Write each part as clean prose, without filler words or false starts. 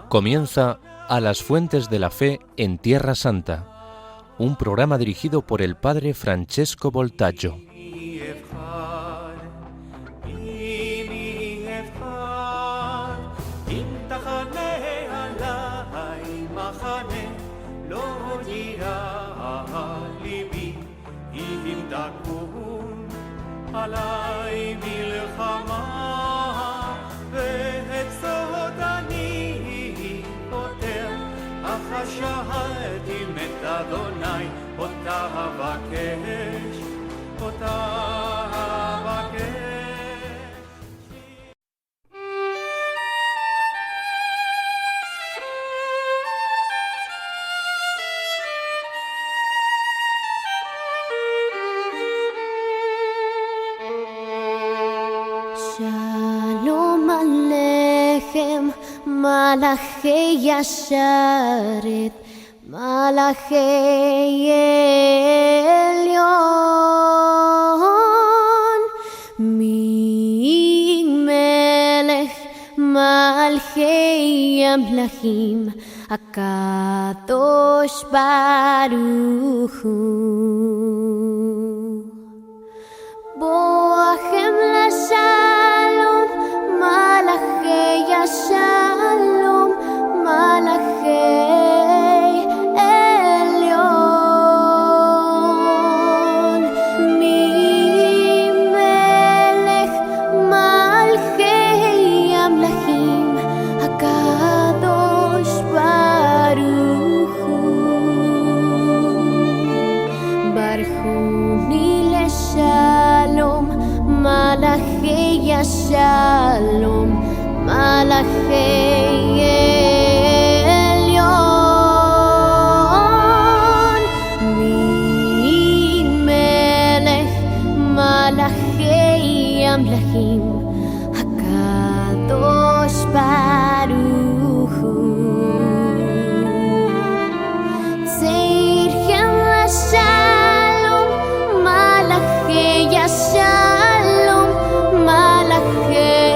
Comienza A las Fuentes de la Fe en Tierra Santa, un programa dirigido por el padre Francesco Voltaggio. שאלתי מת אדוני, אותה אבקש, אותה אבקש. שלום עליכם מלאכי ישרת, מלאכי עליון, ממלך מלכי המלכים, הקדוש ברוך הוא. בואכם לשלום, מלאכי השלום, מלאכי עליון, ממלך מלכי המלכים, הקדוש ברוך הוא. ברכוני לשלום, מלאכי השלום, מלאכי עליון, ממלך מלאכי המלכים, הקדוש ברוך הוא. צריכם לשלום, מלאכי השלום, מלאכי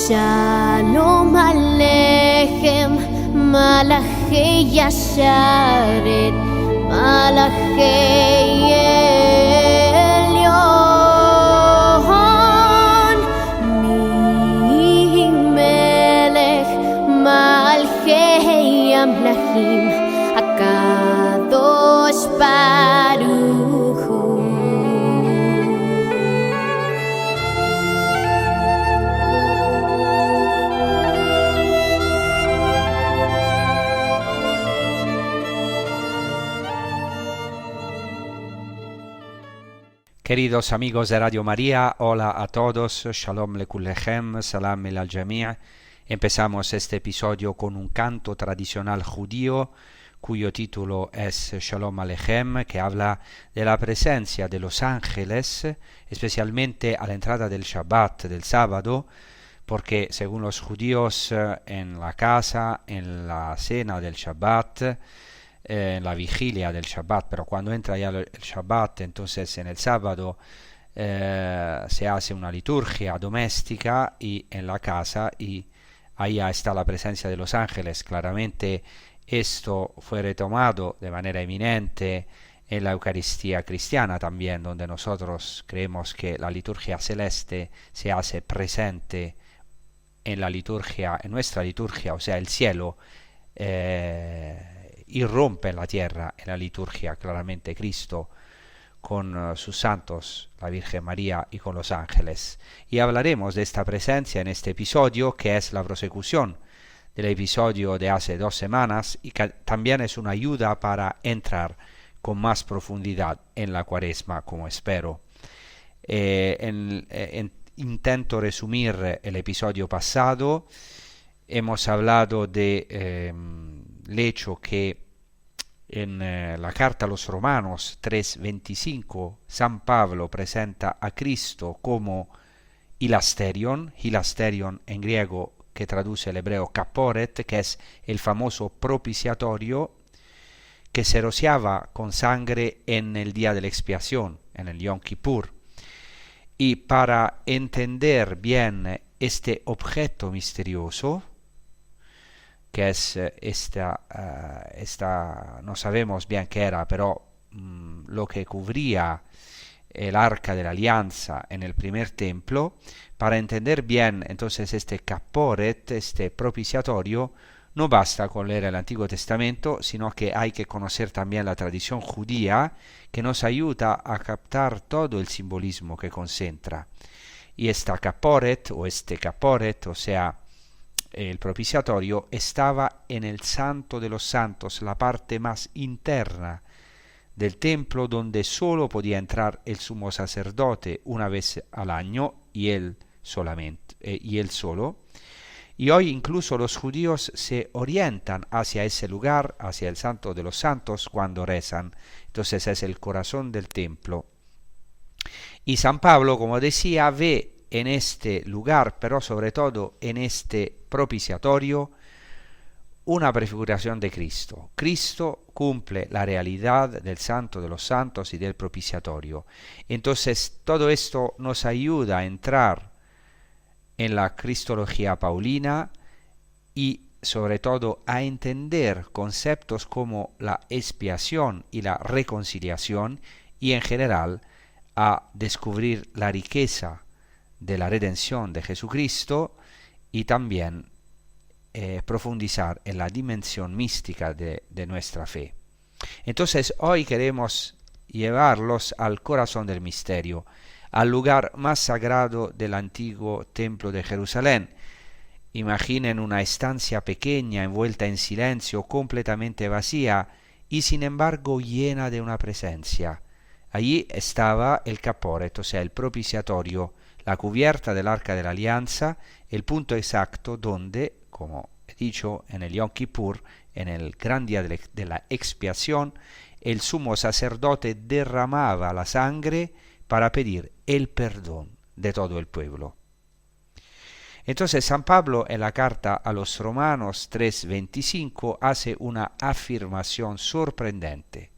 שלום עליכם מלאכי ישרת, מלאכי עליון, ממלך מלכי המלכים, הקדוש ברוך הוא. Queridos amigos de Radio María, hola a todos, Shalom lekulechem, Salam el al Jami'. Empezamos este episodio con un canto tradicional judío cuyo título es Shalom Aleichem, que habla de la presencia de los ángeles, especialmente a la entrada del Shabbat, del sábado, porque según los judíos en la casa, en la cena del Shabbat, en la vigilia del Shabbat, pero cuando entra ya el Shabbat, entonces en el sábado se hace una liturgia doméstica y en la casa, y ahí ya está la presencia de los ángeles. Claramente esto fue retomado de manera eminente en la Eucaristía cristiana también, donde nosotros creemos que la liturgia celeste se hace presente en la liturgia, en nuestra liturgia, o sea, el cielo irrumpe en la tierra, en la liturgia, claramente Cristo con sus santos, la Virgen María y con los ángeles. Y hablaremos de esta presencia en este episodio, que es la prosecución del episodio de hace 2 semanas y que también es una ayuda para entrar con más profundidad en la Cuaresma, como espero. Intento resumir el episodio pasado hemos hablado de el hecho que en la carta a los Romanos 3:25 San Pablo presenta a Cristo como hilasterion en griego, que traduce el hebreo kaporet, que es el famoso propiciatorio que se rociaba con sangre en el día de la expiación, en el Yom Kippur. Y para entender bien este objeto misterioso, que es esta, no sabemos bien qué era, pero lo que cubría el arca de la alianza en el primer templo, para entender bien entonces este caporet, este propiciatorio, no basta con leer el Antiguo Testamento, sino que hay que conocer también la tradición judía, que nos ayuda a captar todo el simbolismo que concentra. Y este caporet, o sea, el propiciatorio, estaba en el Santo de los Santos, la parte más interna del templo, donde solo podía entrar el sumo sacerdote una vez al año, y él solo. Y hoy incluso los judíos se orientan hacia ese lugar, hacia el Santo de los Santos, cuando rezan. Entonces es el corazón del templo. Y San Pablo, como decía, ve en este lugar, pero sobre todo en este propiciatorio, una prefiguración de Cristo. Cristo cumple la realidad del Santo de los Santos y del propiciatorio. Entonces todo esto nos ayuda a entrar en la cristología paulina y sobre todo a entender conceptos como la expiación y la reconciliación, y en general a descubrir la riqueza de la redención de Jesucristo, y también profundizar en la dimensión mística de nuestra fe. Entonces hoy queremos llevarlos al corazón del misterio, al lugar más sagrado del antiguo templo de Jerusalén. Imaginen una estancia pequeña, envuelta en silencio, completamente vacía y sin embargo llena de una presencia. Allí estaba el caporet, o sea, el propiciatorio, la cubierta del arca de la alianza, el punto exacto donde, como he dicho, en el Yom Kippur, en el gran día de la expiación, el sumo sacerdote derramaba la sangre para pedir el perdón de todo el pueblo. Entonces San Pablo en la carta a los Romanos 3:25 hace una afirmación sorprendente.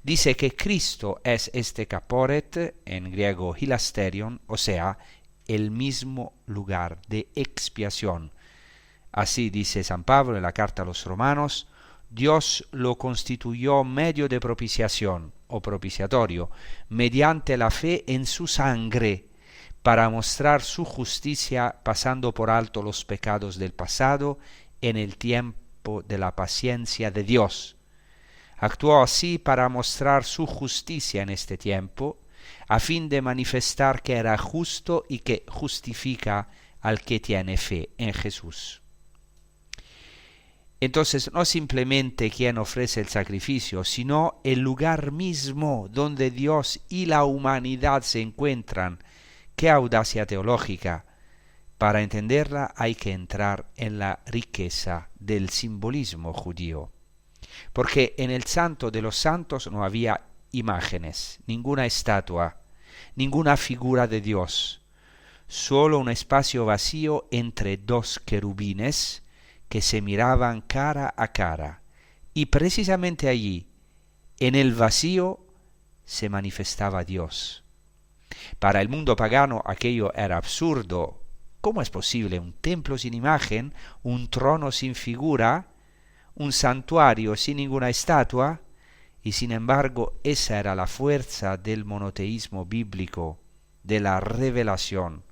Dice que Cristo es este caporet, en griego hilasterion, o sea, el mismo lugar de expiación. Así dice San Pablo en la carta a los Romanos: Dios lo constituyó medio de propiciación o propiciatorio, mediante la fe en su sangre, para mostrar su justicia, pasando por alto los pecados del pasado en el tiempo de la paciencia de Dios. Actuó así para mostrar su justicia en este tiempo, a fin de manifestar que era justo y que justifica al que tiene fe en Jesús. Entonces no simplemente quien ofrece el sacrificio, sino el lugar mismo donde Dios y la humanidad se encuentran. ¡Qué audacia teológica! Para entenderla hay que entrar en la riqueza del simbolismo judío. Porque en el Santo de los Santos no había imágenes, ninguna estatua, ninguna figura de Dios, solo un espacio vacío entre dos querubines que se miraban cara a cara, y precisamente allí, en el vacío, se manifestaba Dios. Para el mundo pagano aquello era absurdo. ¿Cómo es posible un templo sin imagen, un trono sin figura, un santuario sin ninguna estatua? Y sin embargo, esa era la fuerza del monoteísmo bíblico, de la revelación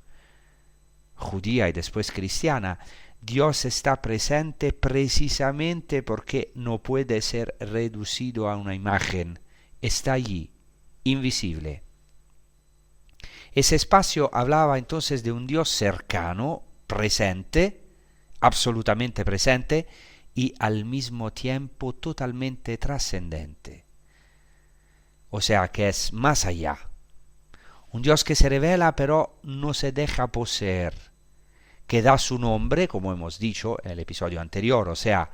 judía y después cristiana. Dios está presente precisamente porque no puede ser reducido a una imagen. Está allí, invisible. Ese espacio hablaba entonces de un Dios cercano, presente, absolutamente presente, y al mismo tiempo totalmente trascendente. O sea que es más allá. Un Dios que se revela pero no se deja poseer, que da su nombre, como hemos dicho en el episodio anterior, o sea,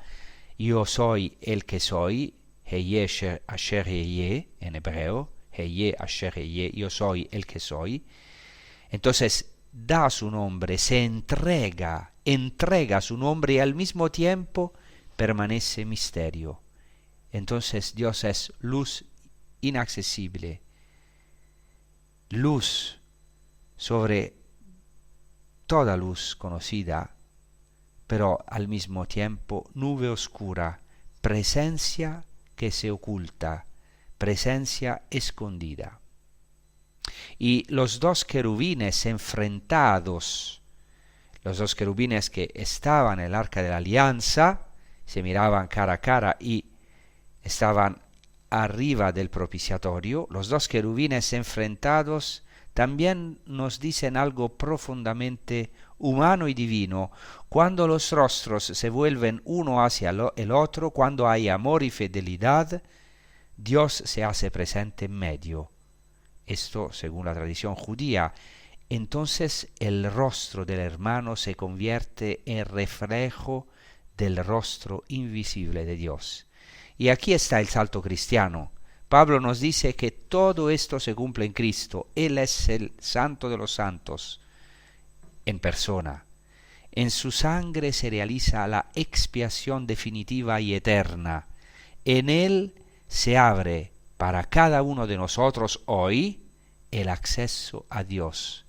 yo soy el que soy, Heye Asher Heye, en hebreo, Heye Asher Heye, yo soy el que soy. Entonces, da su nombre, se entrega su nombre y al mismo tiempo permanece misterio. Entonces Dios es luz inaccesible, luz sobre toda luz conocida, pero al mismo tiempo nube oscura, presencia que se oculta, presencia escondida. Y los dos querubines enfrentados, los dos querubines que estaban en el arca de la alianza, se miraban cara a cara y estaban arriba del propiciatorio, los dos querubines enfrentados también nos dicen algo profundamente humano y divino. Cuando los rostros se vuelven uno hacia el otro, cuando hay amor y fidelidad, Dios se hace presente en medio. Esto según la tradición judía. Entonces el rostro del hermano se convierte en reflejo del rostro invisible de Dios. Y aquí está el salto cristiano. Pablo nos dice que todo esto se cumple en Cristo. Él es el Santo de los Santos en persona. En su sangre se realiza la expiación definitiva y eterna. En Él se abre para cada uno de nosotros hoy el acceso a Dios.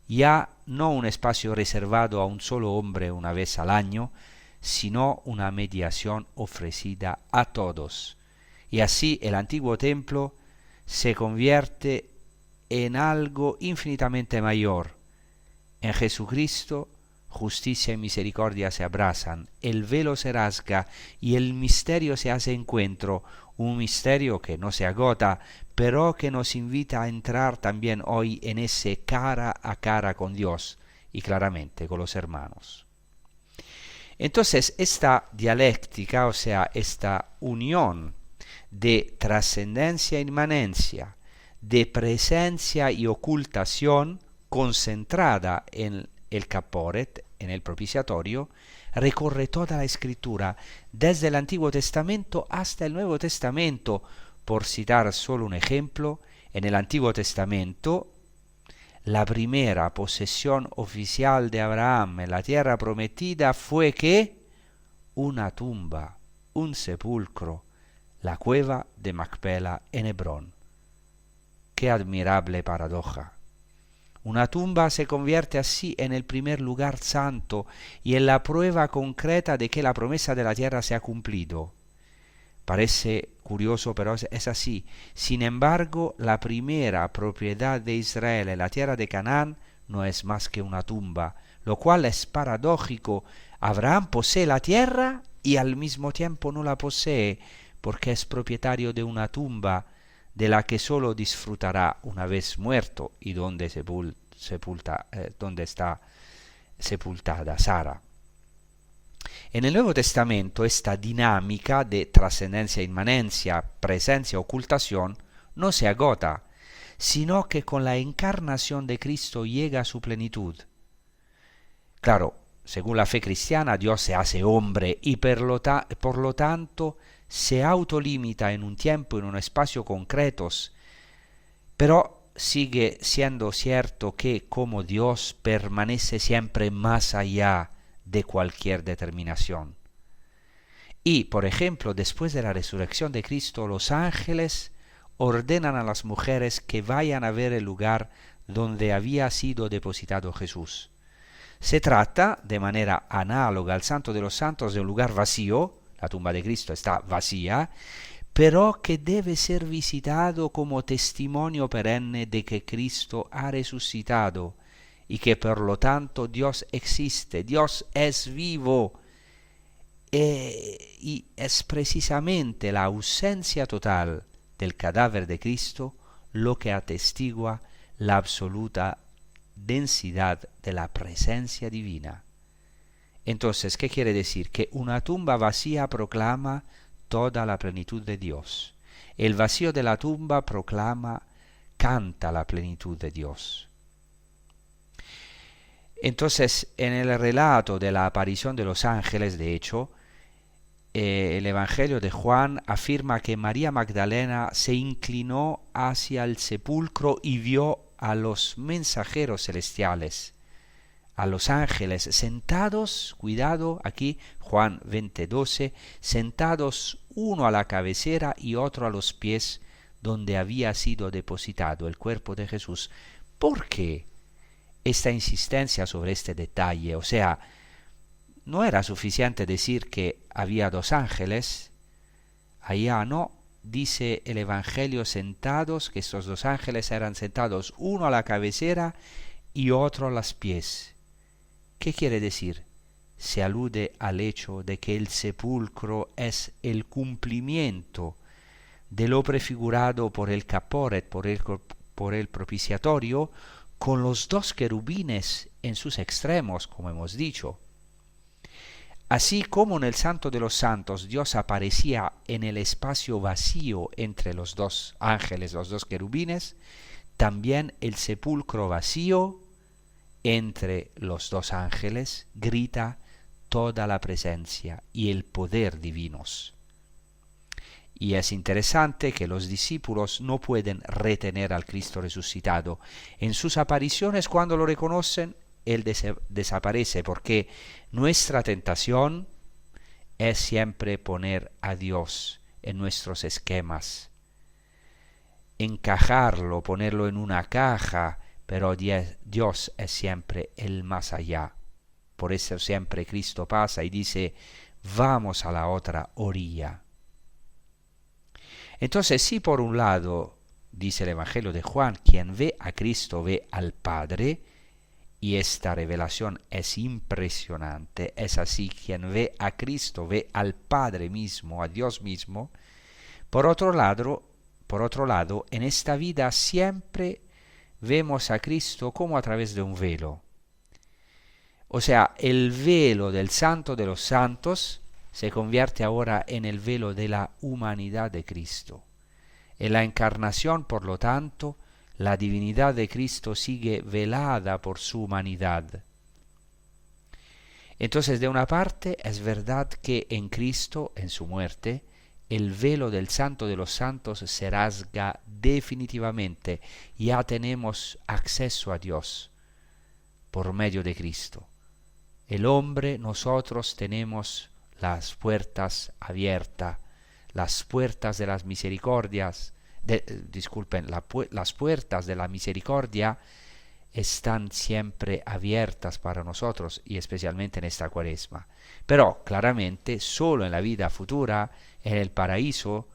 Ya no un espacio reservado a un solo hombre una vez al año, sino una mediación ofrecida a todos. Y así el antiguo templo se convierte en algo infinitamente mayor. En Jesucristo, justicia y misericordia se abrazan, el velo se rasga y el misterio se hace encuentro, un misterio que no se agota, pero que nos invita a entrar también hoy en ese cara a cara con Dios y claramente con los hermanos. Entonces, esta dialéctica, o sea, esta unión de trascendencia e inmanencia, de presencia y ocultación concentrada en el caporet, en el propiciatorio, recorre toda la Escritura, desde el Antiguo Testamento hasta el Nuevo Testamento. Por citar solo un ejemplo, en el Antiguo Testamento, la primera posesión oficial de Abraham en la tierra prometida fue ¿qué? Una tumba, un sepulcro, la cueva de Macpela en Hebrón. ¡Qué admirable paradoja! Una tumba se convierte así en el primer lugar santo y en la prueba concreta de que la promesa de la tierra se ha cumplido. Parece curioso, pero es así. Sin embargo, la primera propiedad de Israel en la tierra de Canaán no es más que una tumba, lo cual es paradójico. Abraham posee la tierra y al mismo tiempo no la posee, porque es propietario de una tumba de la que solo disfrutará una vez muerto y donde está sepultada Sara. En el Nuevo Testamento esta dinámica de trascendencia, inmanencia, presencia, ocultación no se agota, sino que con la encarnación de Cristo llega a su plenitud. Claro, según la fe cristiana, Dios se hace hombre y por lo tanto se autolimita en un tiempo, en un espacio concretos, pero sigue siendo cierto que como Dios permanece siempre más allá de cualquier determinación. Y, por ejemplo, después de la resurrección de Cristo, los ángeles ordenan a las mujeres que vayan a ver el lugar donde había sido depositado Jesús. Se trata, de manera análoga al Santo de los Santos, de un lugar vacío, la tumba de Cristo está vacía, pero que debe ser visitado como testimonio perenne de que Cristo ha resucitado y que por lo tanto Dios existe, Dios es vivo, y es precisamente la ausencia total del cadáver de Cristo lo que atestigua la absoluta densidad de la presencia divina. Entonces, ¿qué quiere decir? Que una tumba vacía proclama toda la plenitud de Dios. El vacío de la tumba canta la plenitud de Dios. Entonces, en el relato de la aparición de los ángeles, de hecho, el Evangelio de Juan afirma que María Magdalena se inclinó hacia el sepulcro y vio a los mensajeros celestiales, a los ángeles sentados, cuidado aquí, Juan 20:12, sentados uno a la cabecera y otro a los pies, donde había sido depositado el cuerpo de Jesús. ¿Por qué esta insistencia sobre este detalle? O sea, no era suficiente decir que había dos ángeles. Allá no, dice el Evangelio sentados, que estos dos ángeles eran sentados uno a la cabecera y otro a los pies. ¿Qué quiere decir? Se alude al hecho de que el sepulcro es el cumplimiento de lo prefigurado por el caporet, por el propiciatorio, con los dos querubines en sus extremos, como hemos dicho. Así como en el Santo de los Santos Dios aparecía en el espacio vacío entre los dos ángeles, los dos querubines, también el sepulcro vacío entre los dos ángeles grita toda la presencia y el poder divinos. Y es interesante que los discípulos no pueden retener al Cristo resucitado. En sus apariciones, cuando lo reconocen, Él desaparece, porque nuestra tentación es siempre poner a Dios en nuestros esquemas, encajarlo, ponerlo en una caja, pero Dios es siempre el más allá. Por eso siempre Cristo pasa y dice, vamos a la otra orilla. Entonces, si por un lado, dice el Evangelio de Juan, quien ve a Cristo ve al Padre, y esta revelación es impresionante, es así, quien ve a Cristo ve al Padre mismo, a Dios mismo. Por otro lado, en esta vida siempre vemos a Cristo como a través de un velo. O sea, el velo del Santo de los Santos se convierte ahora en el velo de la humanidad de Cristo. En la encarnación, por lo tanto, la divinidad de Cristo sigue velada por su humanidad. Entonces, de una parte, es verdad que en Cristo, en su muerte, el velo del Santo de los Santos se rasga definitivamente. Ya tenemos acceso a Dios por medio de Cristo. El hombre, nosotros tenemos las puertas abiertas, las puertas de las misericordias, las puertas de la misericordia están siempre abiertas para nosotros y especialmente en esta Cuaresma. Pero claramente solo en la vida futura, en el paraíso,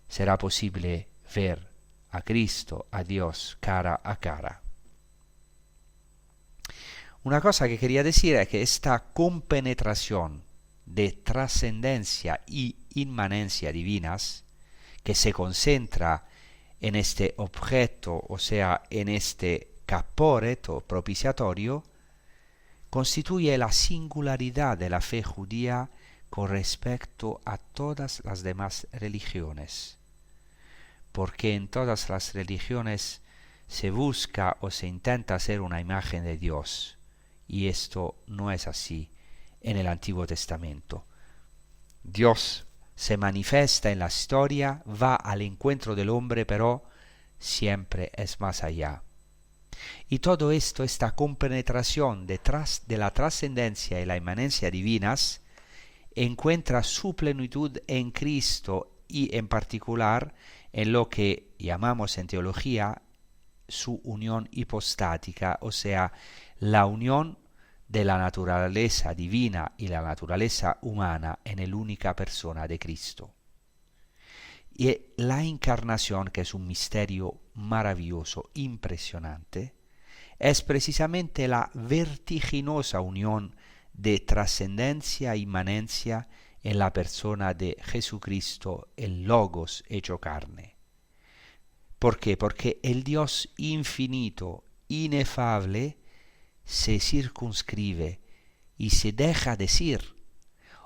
será posible ver a Cristo, a Dios, cara a cara. Una cosa que quería decir es que esta compenetración de trascendencia y inmanencia divinas, que se concentra en este objeto, o sea, en este caporet o propiciatorio, constituye la singularidad de la fe judía con respecto a todas las demás religiones, porque en todas las religiones se busca o se intenta hacer una imagen de Dios, y esto no es así en el Antiguo Testamento. Dios se manifiesta en la historia, va al encuentro del hombre, pero siempre es más allá. Y todo esto, esta compenetración detrás de la trascendencia y la inmanencia divinas, encuentra su plenitud en Cristo y en particular en lo que llamamos en teología su unión hipostática, o sea, la unión de la naturaleza divina y la naturaleza humana en la única persona de Cristo. Y la encarnación, que es un misterio maravilloso, impresionante, es precisamente la vertiginosa unión de trascendencia e inmanencia en la persona de Jesucristo, el Logos hecho carne. ¿Por qué? Porque el Dios infinito, inefable, se circunscribe y se deja decir.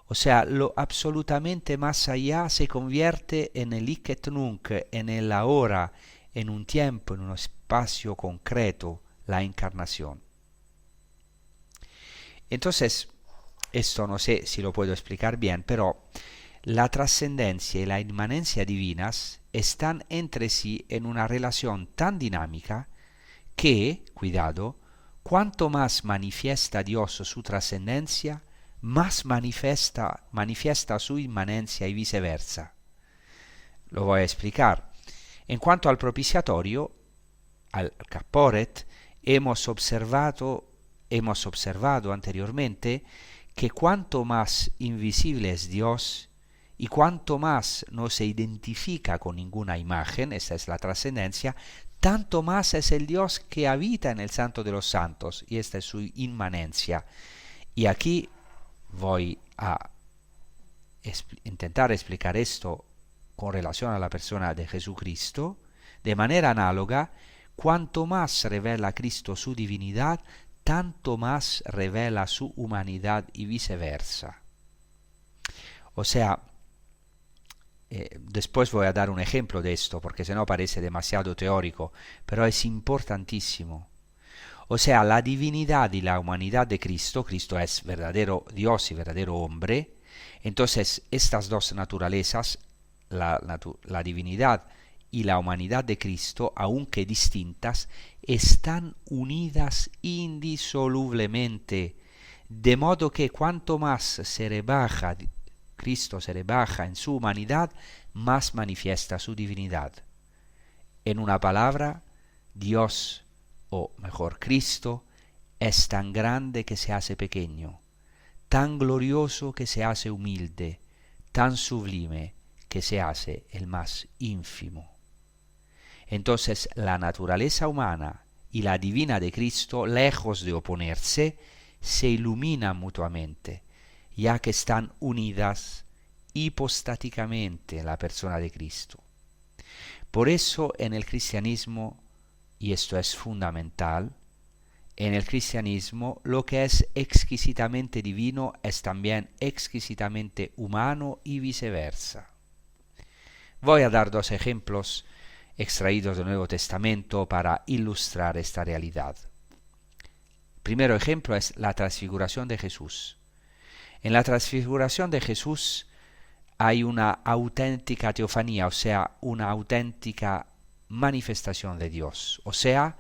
O sea, lo absolutamente más allá se convierte en el hic et nunc, en el ahora, en un tiempo, en un espacio concreto, la encarnación. Entonces, esto no sé si lo puedo explicar bien, pero la trascendencia y la inmanencia divinas están entre sí en una relación tan dinámica que, cuidado, cuanto más manifiesta Dios su trascendencia, más manifiesta su inmanencia y viceversa. Lo voy a explicar. En cuanto al propiciatorio, al Caporet, hemos observado anteriormente que cuanto más invisible es Dios y cuanto más no se identifica con ninguna imagen, esta es la trascendencia, tanto más es el Dios que habita en el Santo de los Santos, y esta es su inmanencia. Y aquí voy a intentar explicar esto con relación a la persona de Jesucristo. De manera análoga, cuanto más revela Cristo su divinidad, tanto más revela su humanidad y viceversa. O sea, después voy a dar un ejemplo de esto, porque si no parece demasiado teórico, pero es importantísimo. O sea, la divinidad y la humanidad de Cristo, Cristo es verdadero Dios y verdadero hombre, entonces estas dos naturalezas, la divinidad y la humanidad de Cristo, aunque distintas, están unidas indisolublemente, de modo que cuanto más Cristo se rebaja en su humanidad, más manifiesta su divinidad. En una palabra, Dios, o mejor Cristo, es tan grande que se hace pequeño, tan glorioso que se hace humilde, tan sublime que se hace el más ínfimo. Entonces la naturaleza humana y la divina de Cristo, lejos de oponerse, se iluminan mutuamente, ya que están unidas hipostáticamente en la persona de Cristo. Por eso en el cristianismo, y esto es fundamental, en el cristianismo lo que es exquisitamente divino es también exquisitamente humano y viceversa. Voy a dar dos ejemplos extraídos del Nuevo Testamento para ilustrar esta realidad. El primer ejemplo es la transfiguración de Jesús. En la transfiguración de Jesús hay una auténtica teofanía, o sea, una auténtica manifestación de Dios. O sea,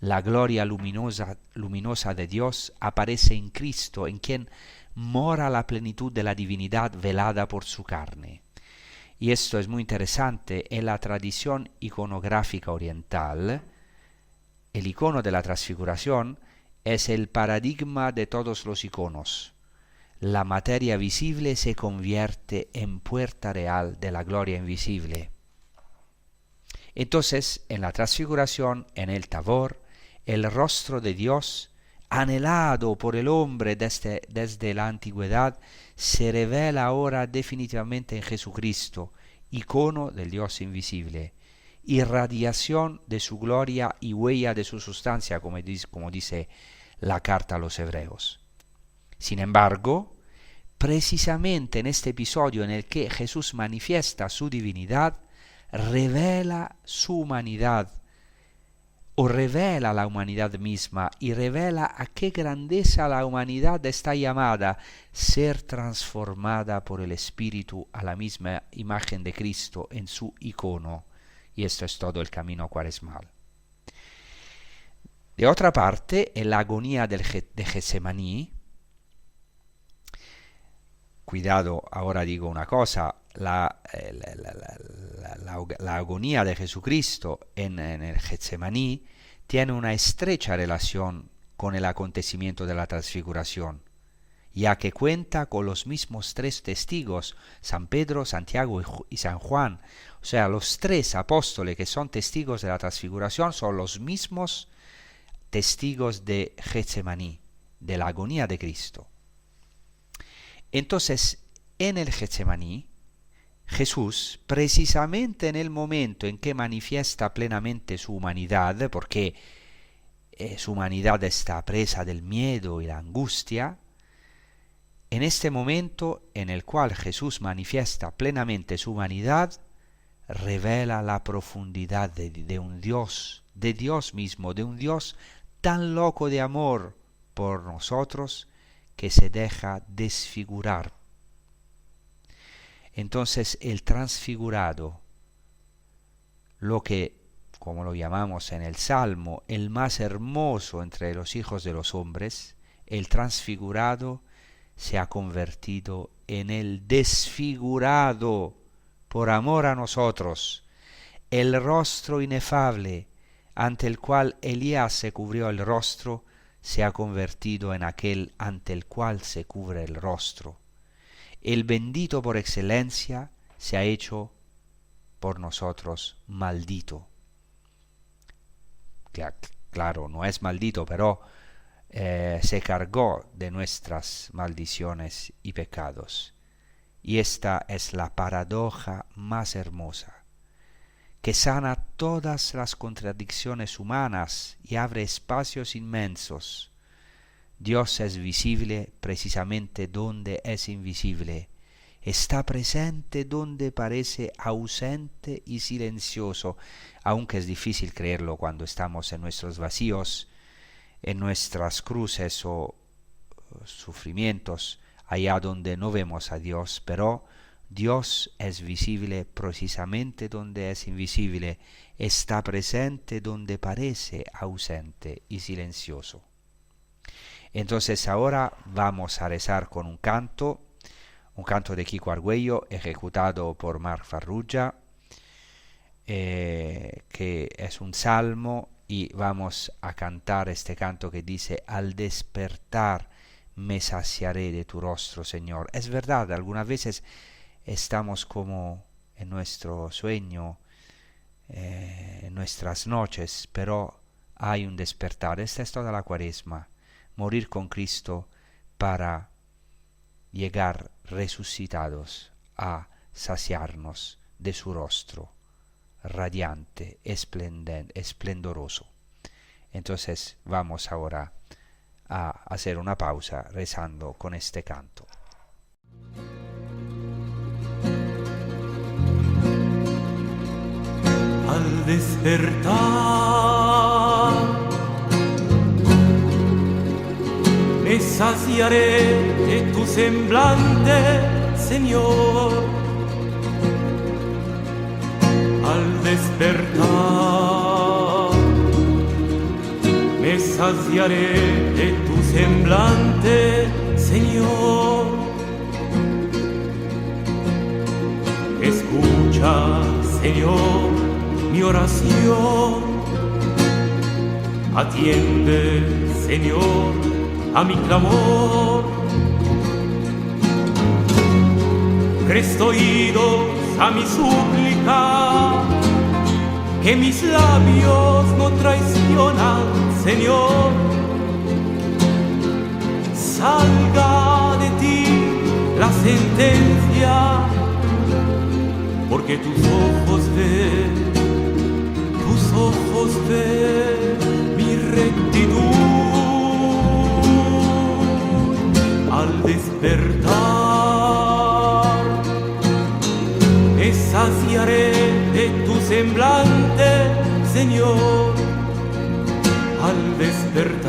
la gloria luminosa de Dios aparece en Cristo, en quien mora la plenitud de la divinidad velada por su carne. Y esto es muy interesante. En la tradición iconográfica oriental, el icono de la transfiguración es el paradigma de todos los iconos. La materia visible se convierte en puerta real de la gloria invisible. Entonces, en la transfiguración, en el Tabor, el rostro de Dios, anhelado por el hombre desde la antigüedad, se revela ahora definitivamente en Jesucristo, icono del Dios invisible, irradiación de su gloria y huella de su sustancia, como dice la carta a los hebreos. Sin embargo, precisamente en este episodio en el que Jesús manifiesta su divinidad, revela su humanidad, o revela la humanidad misma, y revela a qué grandeza la humanidad está llamada, ser transformada por el Espíritu a la misma imagen de Cristo en su icono. Y esto es todo el camino cuaresmal. De otra parte, en la agonía de Getsemaní, cuidado, ahora digo una cosa, la agonía de Jesucristo en el Getsemaní tiene una estrecha relación con el acontecimiento de la transfiguración, ya que cuenta con los mismos tres testigos, San Pedro, Santiago y San Juan. O sea, los tres apóstoles que son testigos de la transfiguración son los mismos testigos de Getsemaní, de la agonía de Cristo. Entonces, en el Getsemaní, Jesús, precisamente en el momento en que manifiesta plenamente su humanidad, porque su humanidad está presa del miedo y la angustia, en este momento en el cual Jesús manifiesta plenamente su humanidad, revela la profundidad de un Dios, de Dios mismo, de un Dios tan loco de amor por nosotros, que se deja desfigurar. Entonces el transfigurado, lo que, como lo llamamos en el Salmo, el más hermoso entre los hijos de los hombres, el transfigurado se ha convertido en el desfigurado por amor a nosotros. El rostro inefable ante el cual Elías se cubrió el rostro se ha convertido en aquel ante el cual se cubre el rostro. El bendito por excelencia se ha hecho por nosotros maldito. Claro, no es maldito, pero se cargó de nuestras maldiciones y pecados. Y esta es la paradoja más hermosa, que sana todas las contradicciones humanas y abre espacios inmensos. Dios es visible precisamente donde es invisible. Está presente donde parece ausente y silencioso, aunque es difícil creerlo cuando estamos en nuestros vacíos, en nuestras cruces o sufrimientos, allá donde no vemos a Dios, pero Dios es visible precisamente donde es invisible, está presente donde parece ausente y silencioso. Entonces ahora vamos a rezar con un canto de Kiko Argüello ejecutado por Marc Farrugia, que es un salmo, y vamos a cantar este canto que dice: al despertar me saciaré de tu rostro, Señor. Es verdad, algunas veces estamos como en nuestro sueño, en nuestras noches, pero hay un despertar. Esta es toda la Cuaresma, morir con Cristo para llegar resucitados a saciarnos de su rostro radiante, esplendoroso. Entonces vamos ahora a hacer una pausa rezando con este canto. Al despertar me saciaré de tu semblante, Señor. Al despertar me saciaré de tu semblante, Señor. Escucha, Señor, mi oración. Atiende, Señor, a mi clamor. Presta oídos a mi súplica, que mis labios no traicionan, Señor. Salga de ti la sentencia, porque tus ojos ven mi rectitud. Al despertar me saciaré de tu semblante, Señor. Al despertar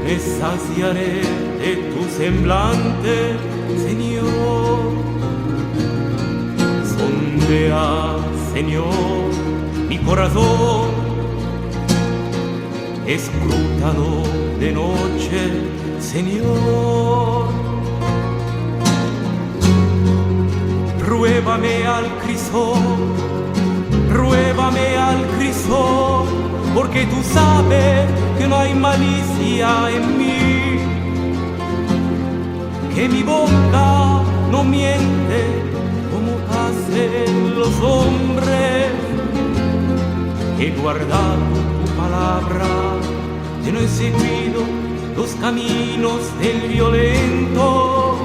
me saciaré de tu semblante, Señor. Sondea, Señor, mi corazón, escrútalo de noche, Señor. Pruébame al crisol, pruébame al crisol, porque tú sabes que no hay malicia en mí, que mi boca no miente como hacen los hombres, que he guardado tu palabra, que no he seguido los caminos del violento,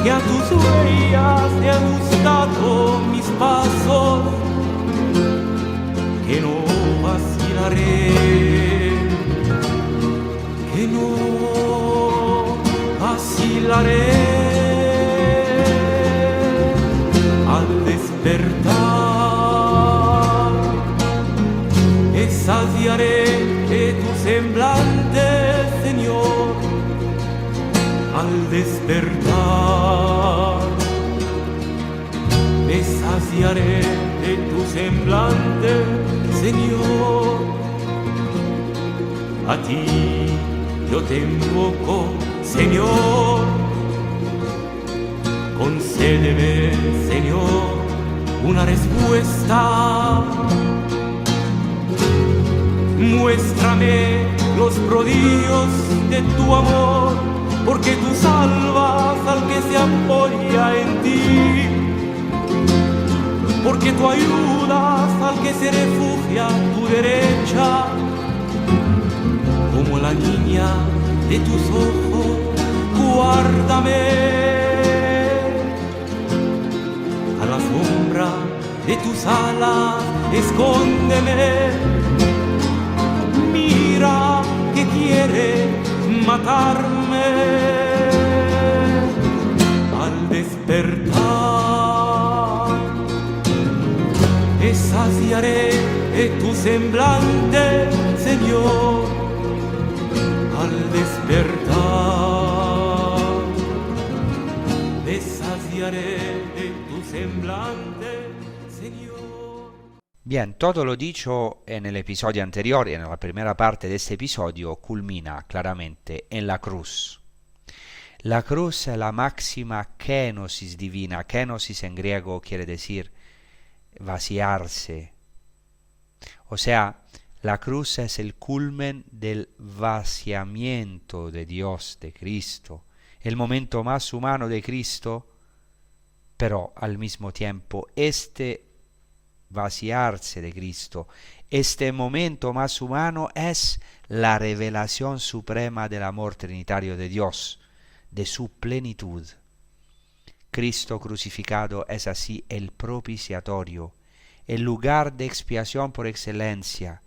que a tus huellas he ajustado mis pasos, que no vacilaré, que no vacilaré. Al despertar me saciaré de tu semblante, al despertar me saciaré de tu semblante, Señor. A ti yo te invoco, Señor. Concédeme, Señor, una respuesta. Muéstrame los prodigios de tu amor, porque tú salvas al que se apoya en ti, porque tú ayudas al que se refugia a tu derecha, como la niña de tus ojos, guárdame a la sombra de tus alas, escóndeme. Mira que quiere matarme. Al despertar me saciaré de tu semblante, Señor. Al despertar me saciaré de tu semblante, Señor. Bien, todo lo dicho en el episodio anterior y en la primera parte de este episodio culmina claramente en la cruz. La cruz es la máxima kenosis divina. Kenosis en griego quiere decir vaciarse. O sea, la cruz es el culmen del vaciamiento de Dios, de Cristo. El momento más humano de Cristo, pero al mismo tiempo este vaciarse de Cristo, este momento más humano es la revelación suprema del amor trinitario de Dios, de su plenitud. Cristo crucificado es así el propiciatorio, el lugar de expiación por excelencia,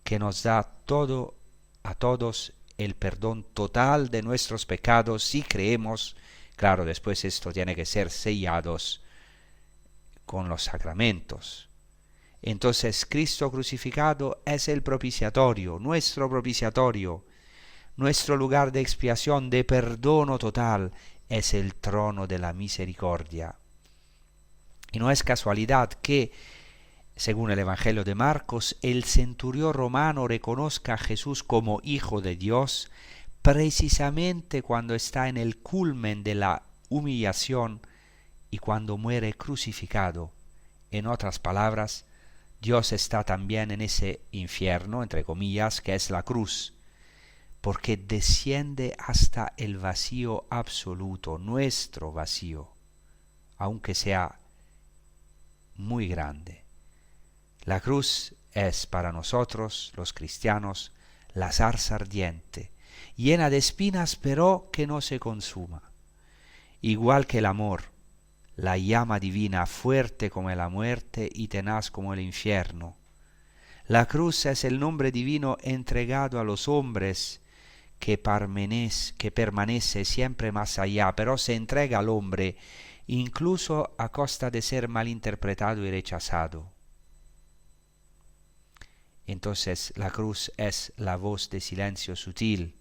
que nos da todo a todos el perdón total de nuestros pecados si creemos. Claro, después esto tiene que ser sellados con los sacramentos. Entonces Cristo crucificado es el propiciatorio, nuestro lugar de expiación, de perdono total, es el trono de la misericordia. Y no es casualidad que, según el Evangelio de Marcos, el centurión romano reconozca a Jesús como Hijo de Dios precisamente cuando está en el culmen de la humillación y cuando muere crucificado. En otras palabras, Dios está también en ese infierno, entre comillas, que es la cruz, porque desciende hasta el vacío absoluto, nuestro vacío, aunque sea muy grande. La cruz es para nosotros, los cristianos, la zarza ardiente, llena de espinas, pero que no se consuma. Igual que el amor, la llama divina, fuerte como la muerte y tenaz como el infierno. La cruz es el nombre divino entregado a los hombres que permanece siempre más allá, pero se entrega al hombre incluso a costa de ser malinterpretado y rechazado. Entonces la cruz es la voz de silencio sutil,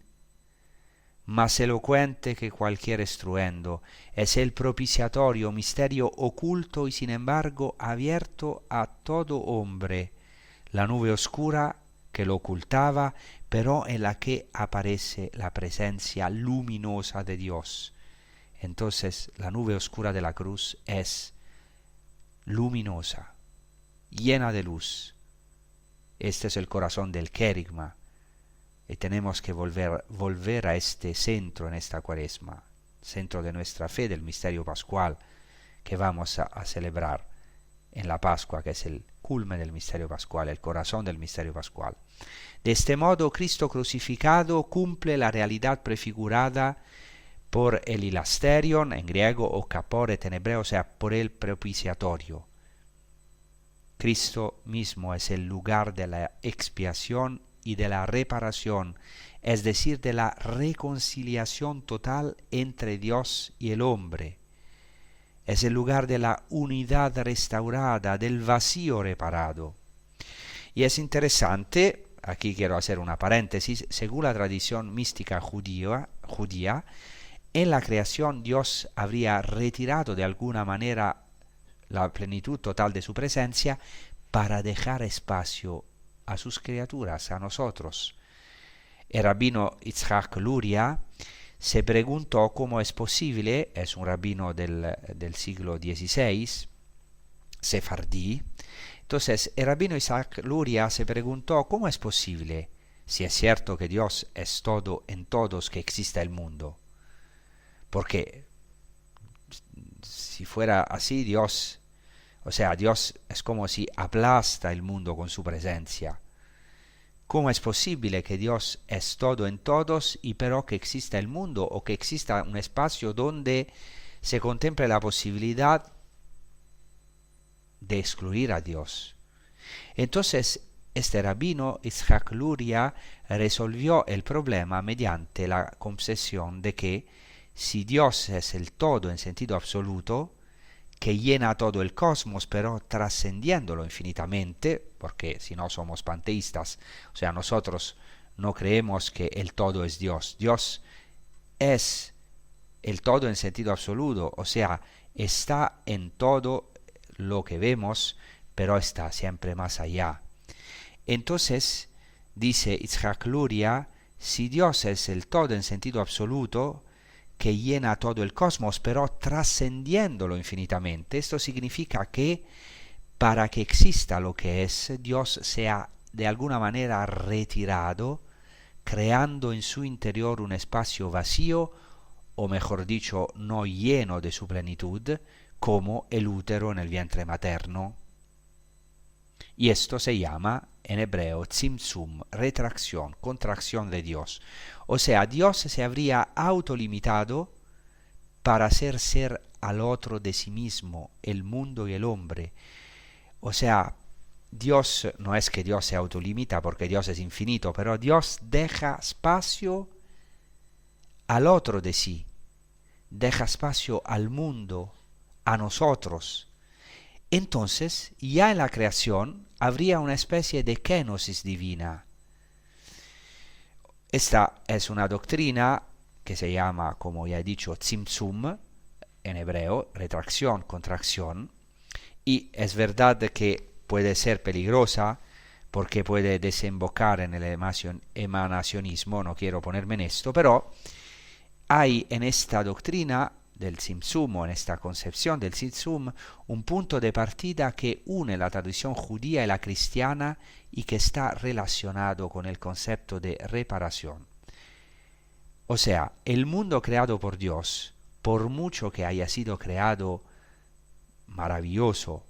más elocuente que cualquier estruendo, es el propiciatorio, misterio oculto y sin embargo abierto a todo hombre, la nube oscura que lo ocultaba, pero en la que aparece la presencia luminosa de Dios. Entonces la nube oscura de la cruz es luminosa, llena de luz. Este es el corazón del querigma. Y tenemos que volver a este centro en esta cuaresma, centro de nuestra fe, del misterio pascual que vamos a celebrar en la Pascua, que es el culmen del misterio pascual, el corazón del misterio pascual. De este modo, Cristo crucificado cumple la realidad prefigurada por el hilasterion, en griego, o caporet en hebreo, o sea, por el propiciatorio. Cristo mismo es el lugar de la expiación y de la reparación, es decir, de la reconciliación total entre Dios y el hombre. Es el lugar de la unidad restaurada, del vacío reparado. Y es interesante, aquí quiero hacer una paréntesis, según la tradición mística judía, en la creación Dios habría retirado de alguna manera la plenitud total de su presencia para dejar espacio a sus criaturas, a nosotros. El rabino Yitzhak Luria se preguntó cómo es posible, es un rabino del siglo XVI, sefardí. Entonces el rabino Yitzhak Luria se preguntó cómo es posible, si es cierto que Dios es todo en todos, que exista el mundo. Porque si fuera así, Dios es como si aplasta el mundo con su presencia. ¿Cómo es posible que Dios es todo en todos y pero que exista el mundo o que exista un espacio donde se contemple la posibilidad de excluir a Dios? Entonces, este rabino Yitzhak Luria resolvió el problema mediante la concepción de que si Dios es el todo en sentido absoluto, que llena todo el cosmos, pero trascendiéndolo infinitamente, porque si no somos panteístas, o sea, nosotros no creemos que el todo es Dios. Dios es el todo en sentido absoluto, o sea, está en todo lo que vemos, pero está siempre más allá. Entonces, dice Yitzhak Luria, si Dios es el todo en sentido absoluto, que llena todo el cosmos, pero trascendiéndolo infinitamente, esto significa que para que exista lo que es, Dios se ha de alguna manera retirado, creando en su interior un espacio vacío, o mejor dicho, no lleno de su plenitud, como el útero en el vientre materno. Y esto se llama en hebreo tzimtzum, retracción, contracción de Dios. O sea, Dios se habría autolimitado para hacer ser al otro de sí mismo, el mundo y el hombre. O sea, Dios, no es que Dios se autolimita porque Dios es infinito, pero Dios deja espacio al otro de sí, deja espacio al mundo, a nosotros. Entonces, ya en la creación habría una especie de kenosis divina. Esta es una doctrina que se llama, como ya he dicho, tzimtzum, en hebreo, retracción, contracción, y es verdad que puede ser peligrosa porque puede desembocar en el emanacionismo, no quiero ponerme en esto, pero hay en esta doctrina del tzimtzum, o en esta concepción del tzimtzum, un punto de partida que une la tradición judía y la cristiana y que está relacionado con el concepto de reparación. O sea, el mundo creado por Dios, por mucho que haya sido creado maravilloso,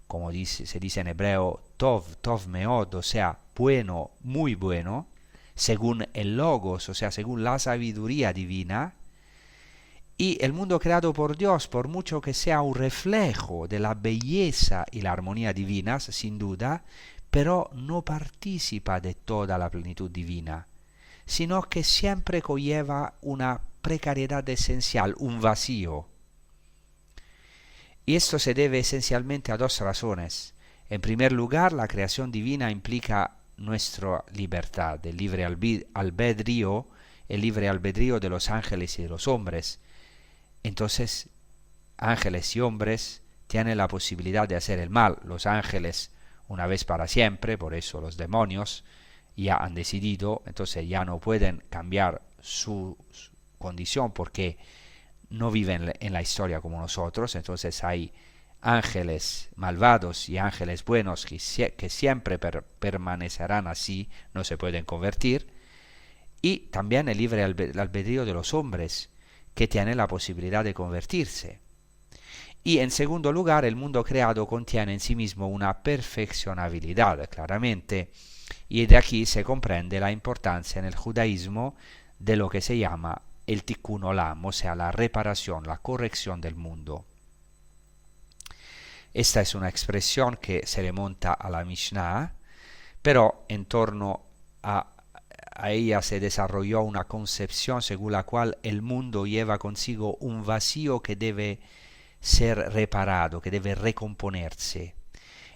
como se dice en hebreo, tov meod, o sea, bueno, muy bueno, según el logos, o sea, según la sabiduría divina, y el mundo creado por Dios, por mucho que sea un reflejo de la belleza y la armonía divinas, sin duda, pero no participa de toda la plenitud divina, sino que siempre conlleva una precariedad esencial, un vacío. Y esto se debe esencialmente a dos razones. En primer lugar, la creación divina implica nuestra libertad, el libre albedrío de los ángeles y de los hombres. Entonces, ángeles y hombres tienen la posibilidad de hacer el mal. Los ángeles una vez para siempre, por eso los demonios ya han decidido, entonces ya no pueden cambiar su condición porque no viven en la historia como nosotros. Entonces hay ángeles malvados y ángeles buenos que siempre permanecerán así, no se pueden convertir. Y también el libre albedrío de los hombres, que tienen la posibilidad de convertirse. Y en segundo lugar, el mundo creado contiene en sí mismo una perfeccionabilidad, claramente, y de aquí se comprende la importancia en el judaísmo de lo que se llama el tikkun olam, o sea, la reparación, la corrección del mundo. Esta es una expresión que se remonta a la Mishnah, pero en torno a ella se desarrolló una concepción según la cual el mundo lleva consigo un vacío que debe ser reparado, que debe recomponerse.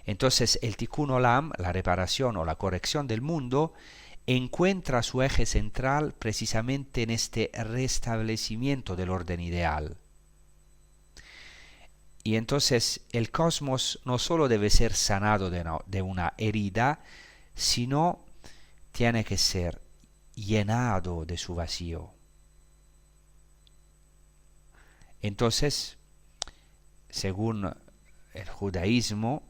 Entonces el tikkun olam, la reparación o la corrección del mundo, encuentra su eje central precisamente en este restablecimiento del orden ideal. Y entonces el cosmos no solo debe ser sanado de una herida, sino tiene que ser llenado de su vacío. Entonces, según el judaísmo,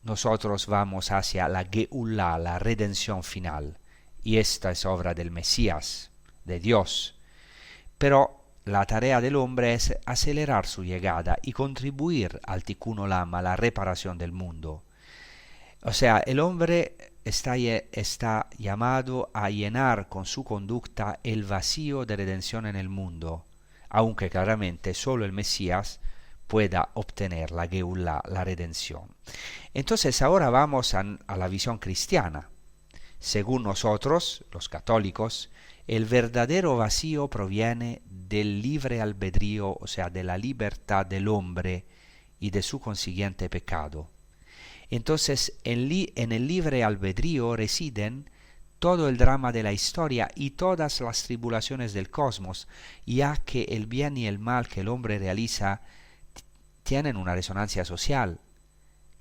nosotros vamos hacia la Geulá, la redención final, y esta es obra del Mesías, de Dios. Pero la tarea del hombre es acelerar su llegada y contribuir al Tikkun Olam, a la reparación del mundo. O sea, el hombre está llamado a llenar con su conducta el vacío de redención en el mundo, aunque claramente solo el Mesías pueda obtener la Geulá, la redención. Entonces ahora vamos a la visión cristiana. Según nosotros, los católicos, el verdadero vacío proviene del libre albedrío, o sea, de la libertad del hombre y de su consiguiente pecado. Entonces, en el libre albedrío residen todo el drama de la historia y todas las tribulaciones del cosmos, ya que el bien y el mal que el hombre realiza tienen una resonancia social,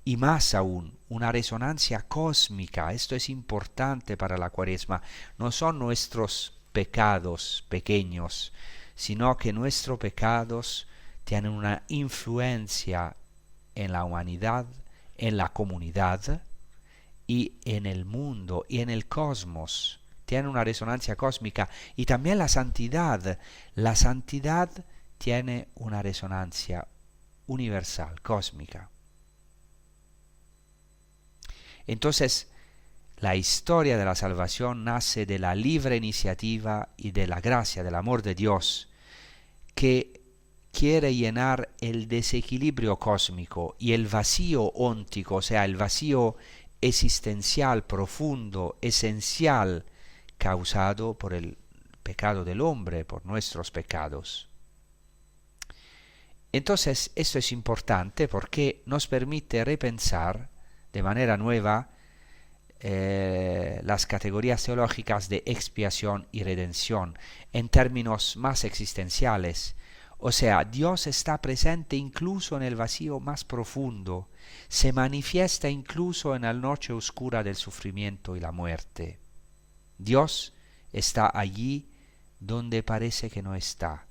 y más aún, una resonancia cósmica. Esto es importante para la Cuaresma. No son nuestros pecados pequeños, sino que nuestros pecados tienen una influencia en la humanidad, en la comunidad y en el mundo y en el cosmos. Tienen una resonancia cósmica. Y también la santidad. La santidad tiene una resonancia universal, cósmica. Entonces, la historia de la salvación nace de la libre iniciativa y de la gracia, del amor de Dios, que quiere llenar el desequilibrio cósmico y el vacío óntico, o sea, el vacío existencial, profundo, esencial, causado por el pecado del hombre, por nuestros pecados. Entonces, esto es importante porque nos permite repensar de manera nueva las categorías teológicas de expiación y redención en términos más existenciales. O sea, Dios está presente incluso en el vacío más profundo, se manifiesta incluso en la noche oscura del sufrimiento y la muerte. Dios está allí donde parece que no está,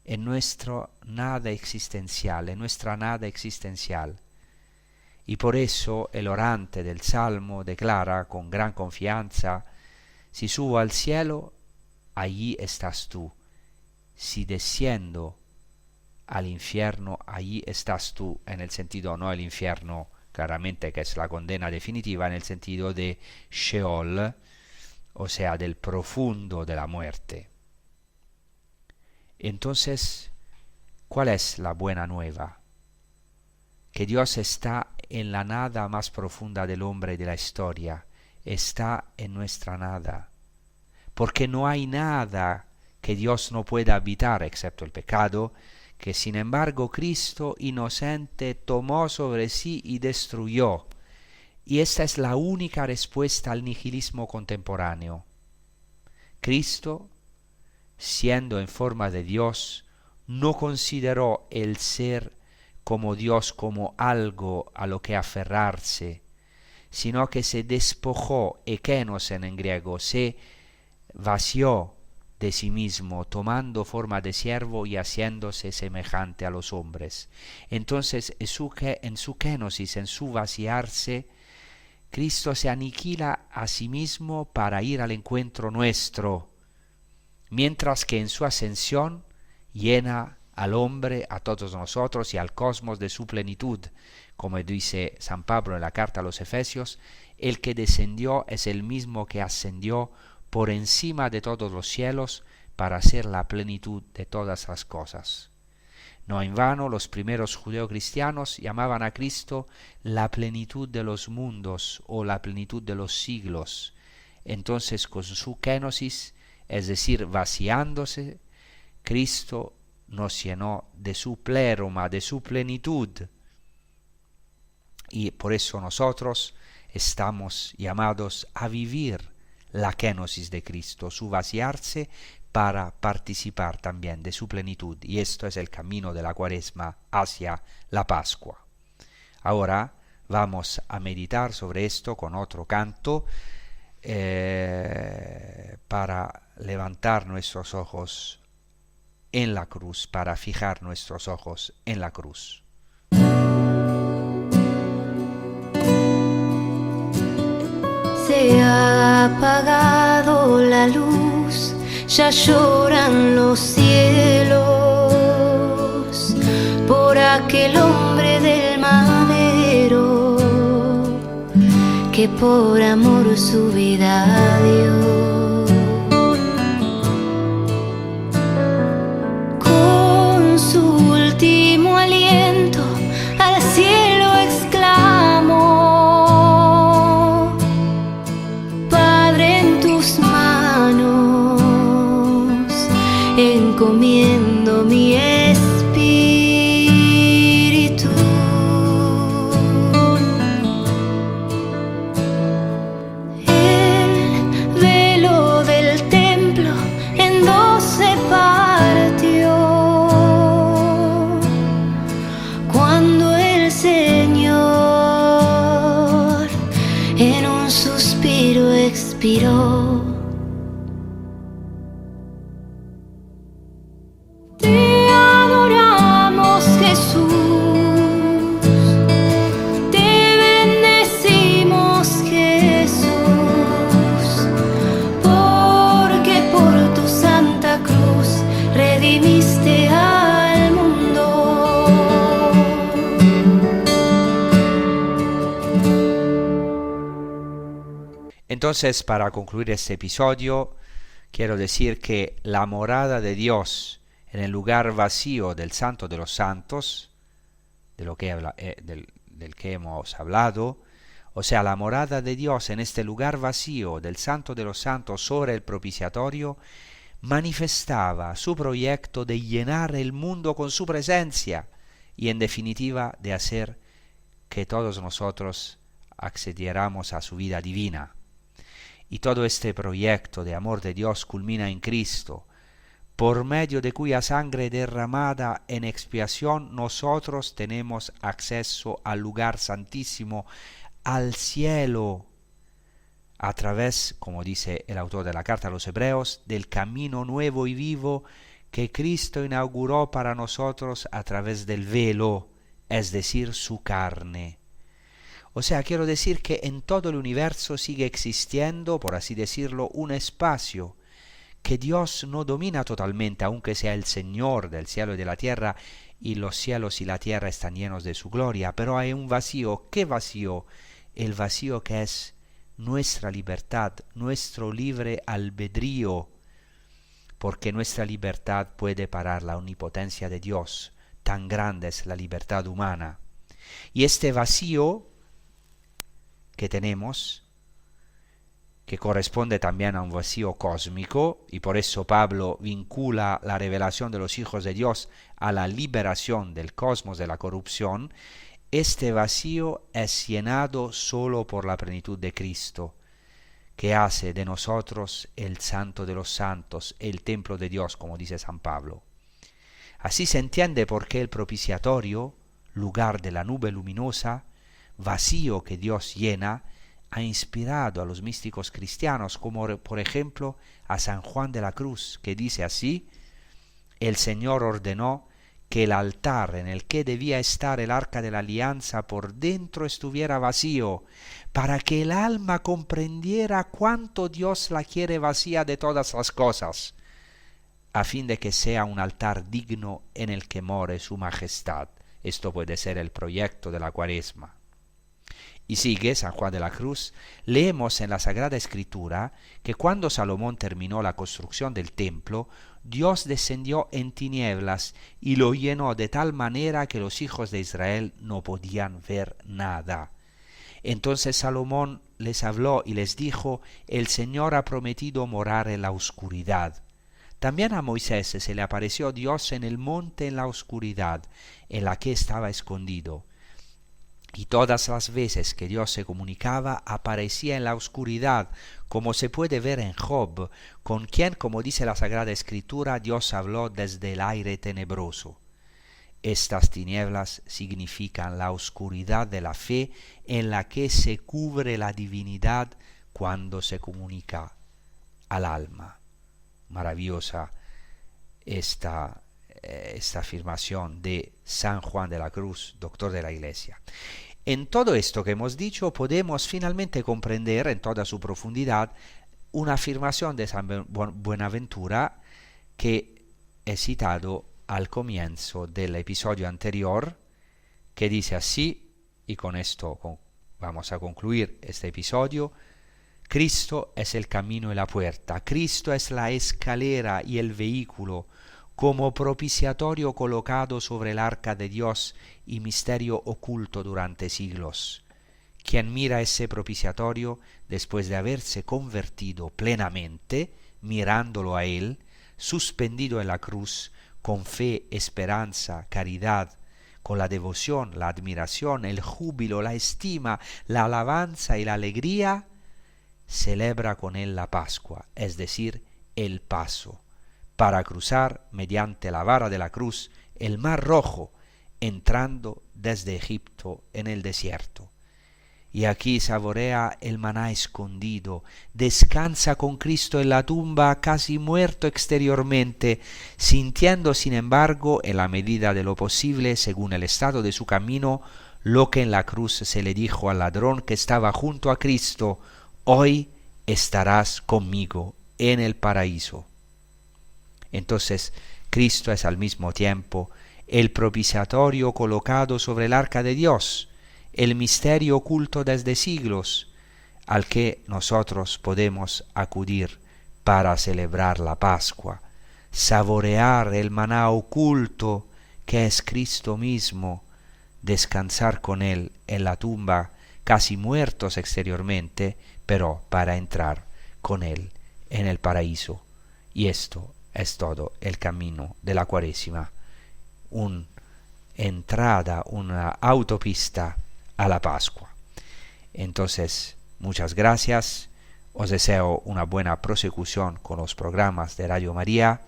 en nuestro nada existencial, en nuestra nada existencial. Y por eso el orante del Salmo declara con gran confianza: si subo al cielo, allí estás tú. Si desciendo al infierno, allí estás tú, en el sentido, no el infierno, claramente que es la condena definitiva, en el sentido de Sheol, o sea, del profundo de la muerte. Entonces, ¿cuál es la buena nueva? Que Dios está en la nada más profunda del hombre y de la historia, está en nuestra nada, porque no hay nada que Dios no pueda habitar excepto el pecado, que sin embargo Cristo inocente tomó sobre sí y destruyó. Y esta es la única respuesta al nihilismo contemporáneo. Cristo, siendo en forma de Dios, no consideró el ser como Dios como algo a lo que aferrarse, sino que se despojó, ekenosen en griego, se vació de sí mismo, tomando forma de siervo y haciéndose semejante a los hombres. Entonces, en su kenosis, en su vaciarse, Cristo se aniquila a sí mismo para ir al encuentro nuestro, mientras que en su ascensión llena al hombre, a todos nosotros y al cosmos de su plenitud. Como dice San Pablo en la carta a los Efesios, el que descendió es el mismo que ascendió por encima de todos los cielos para ser la plenitud de todas las cosas. No en vano los primeros judeocristianos llamaban a Cristo la plenitud de los mundos o la plenitud de los siglos. Entonces, con su kenosis, es decir, vaciándose, Cristo nos llenó de su pleroma, de su plenitud. Y por eso nosotros estamos llamados a vivir la kenosis de Cristo, su vaciarse para participar también de su plenitud. Y esto es el camino de la Cuaresma hacia la Pascua. Ahora vamos a meditar sobre esto con otro canto para levantar nuestros ojos en la cruz, para fijar nuestros ojos en la cruz. Se ha apagado la luz, ya lloran los cielos por aquel hombre del madero que por amor su vida dio. Con su último aliento al cielo exclamó: Padre, en tus manos encomiendo mi espíritu. El velo del templo en dos se partió cuando el Señor en un suspiro expiró. Te adoramos, Jesús, te bendecimos, Jesús, porque por tu santa cruz redimiste al mundo. Entonces, para concluir este episodio, quiero decir que la morada de Dios en el lugar vacío del Santo de los Santos, del que hemos hablado, o sea, la morada de Dios en este lugar vacío del Santo de los Santos sobre el propiciatorio, manifestaba su proyecto de llenar el mundo con su presencia y, en definitiva, de hacer que todos nosotros accediéramos a su vida divina. Y todo este proyecto de amor de Dios culmina en Cristo, por medio de cuya sangre derramada en expiación nosotros tenemos acceso al lugar santísimo, al cielo, a través, como dice el autor de la carta a los Hebreos, del camino nuevo y vivo que Cristo inauguró para nosotros a través del velo, es decir, su carne. O sea, quiero decir que en todo el universo sigue existiendo, por así decirlo, un espacio que Dios no domina totalmente, aunque sea el Señor del cielo y de la tierra, y los cielos y la tierra están llenos de su gloria, pero hay un vacío. ¿Qué vacío? El vacío que es nuestra libertad, nuestro libre albedrío, porque nuestra libertad puede parar la omnipotencia de Dios, tan grande es la libertad humana. Y este vacío que tenemos, que corresponde también a un vacío cósmico, y por eso Pablo vincula la revelación de los hijos de Dios a la liberación del cosmos de la corrupción, este vacío es llenado solo por la plenitud de Cristo, que hace de nosotros el santo de los santos, el templo de Dios, como dice San Pablo. Así se entiende por qué el propiciatorio, lugar de la nube luminosa, vacío que Dios llena, ha inspirado a los místicos cristianos, como por ejemplo a San Juan de la Cruz, que dice así: el Señor ordenó que el altar en el que debía estar el arca de la alianza por dentro estuviera vacío, para que el alma comprendiera cuánto Dios la quiere vacía de todas las cosas, a fin de que sea un altar digno en el que more su majestad. Esto puede ser el proyecto de la Cuaresma. Y sigue San Juan de la Cruz: leemos en la Sagrada Escritura que cuando Salomón terminó la construcción del templo, Dios descendió en tinieblas y lo llenó de tal manera que los hijos de Israel no podían ver nada. Entonces Salomón les habló y les dijo: el Señor ha prometido morar en la oscuridad. También a Moisés se le apareció Dios en el monte en la oscuridad, en la que estaba escondido. Y todas las veces que Dios se comunicaba, aparecía en la oscuridad, como se puede ver en Job, con quien, como dice la Sagrada Escritura, Dios habló desde el aire tenebroso. Estas tinieblas significan la oscuridad de la fe en la que se cubre la divinidad cuando se comunica al alma. Maravillosa esta afirmación de San Juan de la Cruz, doctor de la Iglesia. En todo esto que hemos dicho podemos finalmente comprender en toda su profundidad una afirmación de San Buenaventura que he citado al comienzo del episodio anterior, que dice así, y con esto vamos a concluir este episodio: Cristo es el camino y la puerta, Cristo es la escalera y el vehículo, como propiciatorio colocado sobre el arca de Dios y misterio oculto durante siglos. Quien mira ese propiciatorio, después de haberse convertido plenamente, mirándolo a Él, suspendido en la cruz, con fe, esperanza, caridad, con la devoción, la admiración, el júbilo, la estima, la alabanza y la alegría, celebra con Él la Pascua, es decir, el paso, para cruzar mediante la vara de la cruz el Mar Rojo, entrando desde Egipto en el desierto. Y aquí saborea el maná escondido, descansa con Cristo en la tumba casi muerto exteriormente, sintiendo sin embargo, en la medida de lo posible, según el estado de su camino, lo que en la cruz se le dijo al ladrón que estaba junto a Cristo: hoy estarás conmigo en el paraíso. Entonces, Cristo es al mismo tiempo el propiciatorio colocado sobre el arca de Dios, el misterio oculto desde siglos, al que nosotros podemos acudir para celebrar la Pascua, saborear el maná oculto que es Cristo mismo, descansar con Él en la tumba, casi muertos exteriormente, pero para entrar con Él en el paraíso. Y esto es todo el camino de la Cuaresima, una entrada, una autopista a la Pascua. Entonces, muchas gracias, os deseo una buena prosecución con los programas de Radio María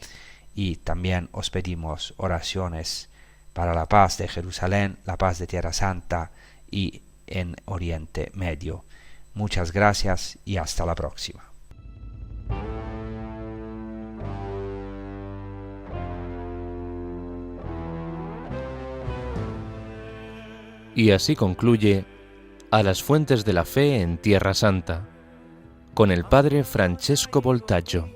y también os pedimos oraciones para la paz de Jerusalén, la paz de Tierra Santa y en Oriente Medio. Muchas gracias y hasta la próxima. Y así concluye A las fuentes de la fe en Tierra Santa, con el padre Francesco Voltaggio.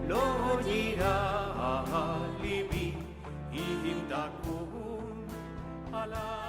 לא יירא ליבי אם תקום עליי